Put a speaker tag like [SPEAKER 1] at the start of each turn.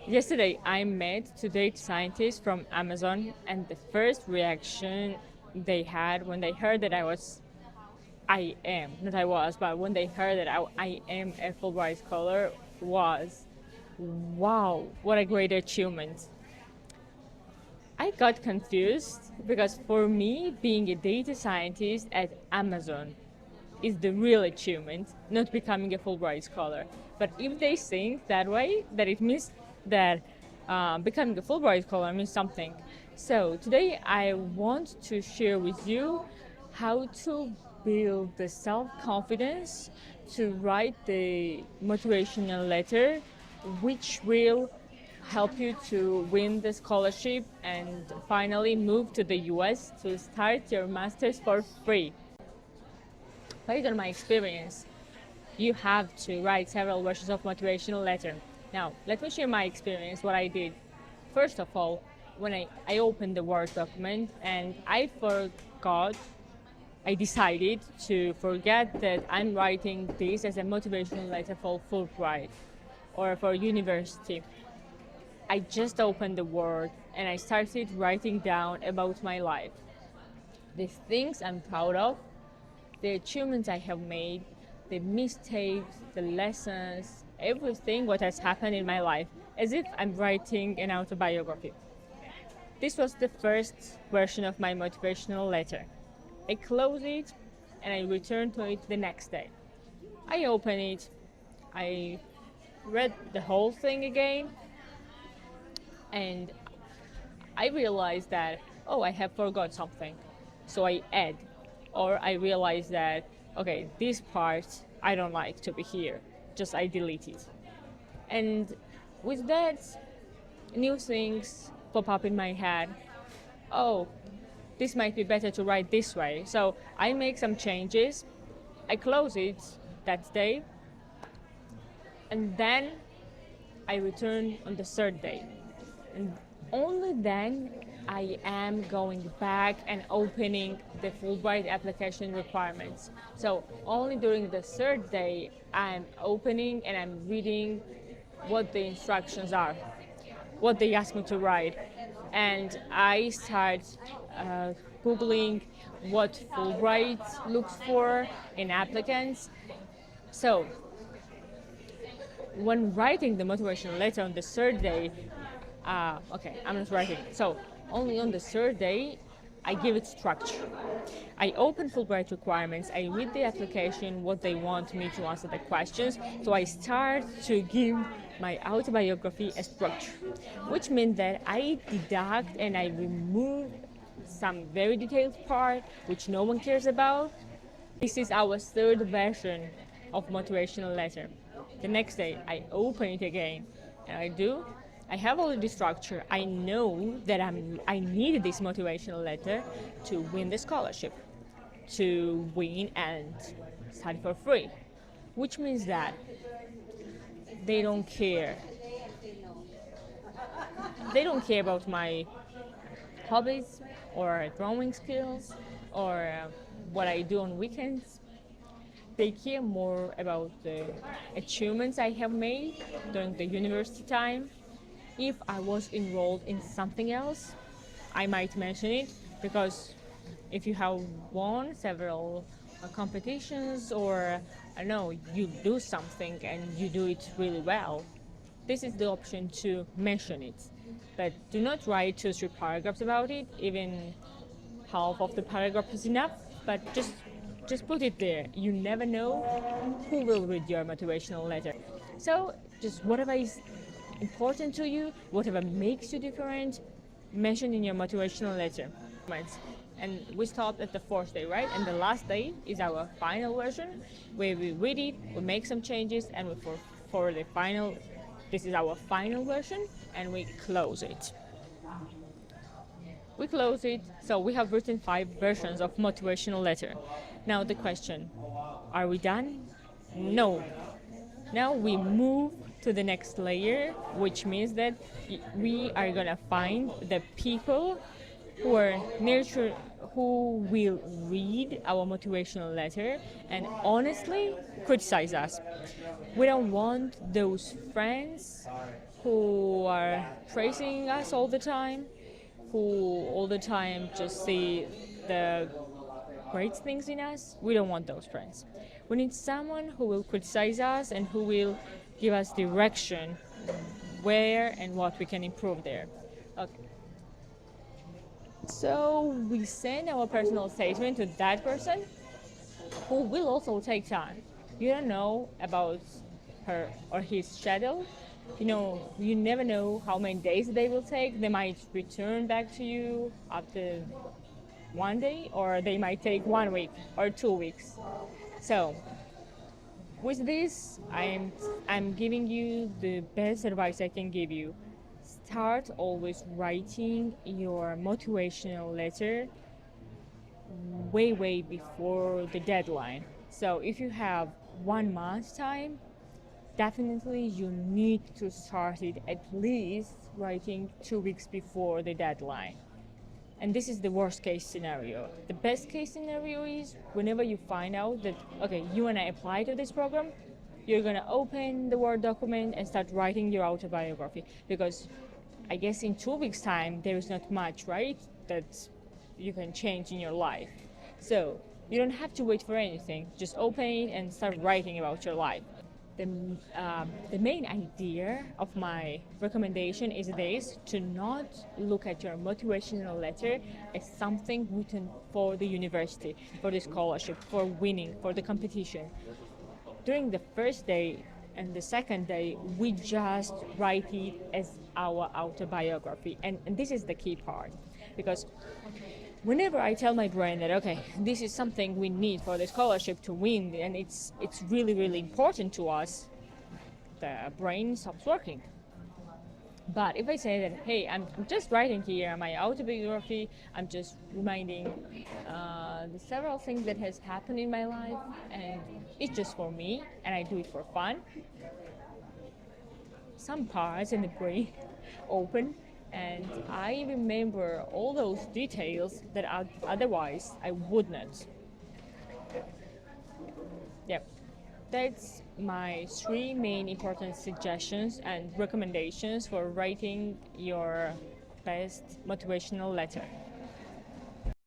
[SPEAKER 1] Yesterday, I met two data scientists from Amazon, and the first reaction they had when they heard that I am, not I was, but when they heard that I am a Fulbright scholar was, wow, what a great achievement. I got confused because for me, being a data scientist at Amazon is the real achievement, not becoming a Fulbright scholar. But if they think that way, that it means that becoming a Fulbright scholar means something. So today I want to share with you how to build the self-confidence to write the motivational letter, which will help you to win the scholarship and finally move to the US to start your master's for free. Based on my experience, you have to write several versions of motivational letter. Now, let me share my experience, what I did. First of all, when I opened the Word document and I decided to forget that I'm writing this as a motivational letter for Fulbright or for university. I just opened the Word and I started writing down about my life. The things I'm proud of, the achievements I have made, the mistakes, the lessons, everything what has happened in my life, as if I'm writing an autobiography. This was the first version of my motivational letter. I close it and I return to it the next day. I open it, I read the whole thing again, and I realized that, oh, I have forgot something. So I add, or I realize that, okay, this part I don't like to be here, just I delete it. And with that, new things pop up in my head. Oh, this might be better to write this way. So I make some changes, I close it that day, and then I return on the third day. And only then I am going back and opening the Fulbright application requirements. So only during the third day I'm opening and I'm reading what the instructions are, what they ask me to write. And I start Googling what Fulbright looks for in applicants. So when writing the motivational letter on the third day, okay, I'm not writing. So only on the third day, I give it structure. I open Fulbright requirements, I read the application, what they want me to answer the questions, so I start to give my autobiography a structure, which means that I deduct and I remove some very detailed part which no one cares about. This is our third version of motivational letter. The next day, I open it again, and I have already structure. I know that I need this motivational letter to win the scholarship, to win and study for free, which means that they don't care. They don't care about my hobbies or drawing skills or what I do on weekends. They care more about the achievements I have made during the university time. If I was enrolled in something else, I might mention it, because if you have won several competitions, or I don't know, you do something and you do it really well, this is the option to mention it. But do not write 2 or 3 paragraphs about it, even half of the paragraph is enough, but just put it there. You never know who will read your motivational letter. So just whatever is important to you, whatever makes you different, mention in your motivational letter. And we stopped at the 4th day, right? And the last day is our final version, where we read it, we make some changes, and for the final, this is our final version, and we close it. We close it, so we have written 5 versions of motivational letter. Now the question, are we done? No. Now we move to the next layer, which means that we are gonna find the people who are nurture, who will read our motivational letter and honestly criticize us. We don't want those friends who are praising us all the time, who all the time just see the great things in us. We don't want those friends. We need someone who will criticize us and who will give us direction where and what we can improve there. Okay. So we send our personal statement to that person who will also take time. You don't know about her or his schedule. You never know how many days they will take. They might return back to you after one day, or they might take 1 week or 2 weeks. So with this, I'm giving you the best advice I can give you. Start always writing your motivational letter way before the deadline. So if you have 1 month time, definitely you need to start it at least writing 2 weeks before the deadline. And this is the worst case scenario. The best case scenario is whenever you find out that, okay, you want to apply to this program, you're going to open the Word document and start writing your autobiography. Because I guess in 2 weeks' time, there is not much, right, that you can change in your life. So you don't have to wait for anything. Just open it and start writing about your life. The main idea of my recommendation is this: to not look at your motivational letter as something written for the university, for the scholarship, for winning, for the competition. During the first day and the second day, we just write it as our autobiography. And this is the key part, because whenever I tell my brain that, okay, this is something we need for the scholarship to win, and it's really important to us, the brain stops working. But if I say that, hey, I'm just writing here my autobiography, I'm just reminding the several things that has happened in my life, and it's just for me, and I do it for fun, some parts in the brain open, and I remember all those details that otherwise I would not. Yep. That's my 3 main important suggestions and recommendations for writing your best motivational letter.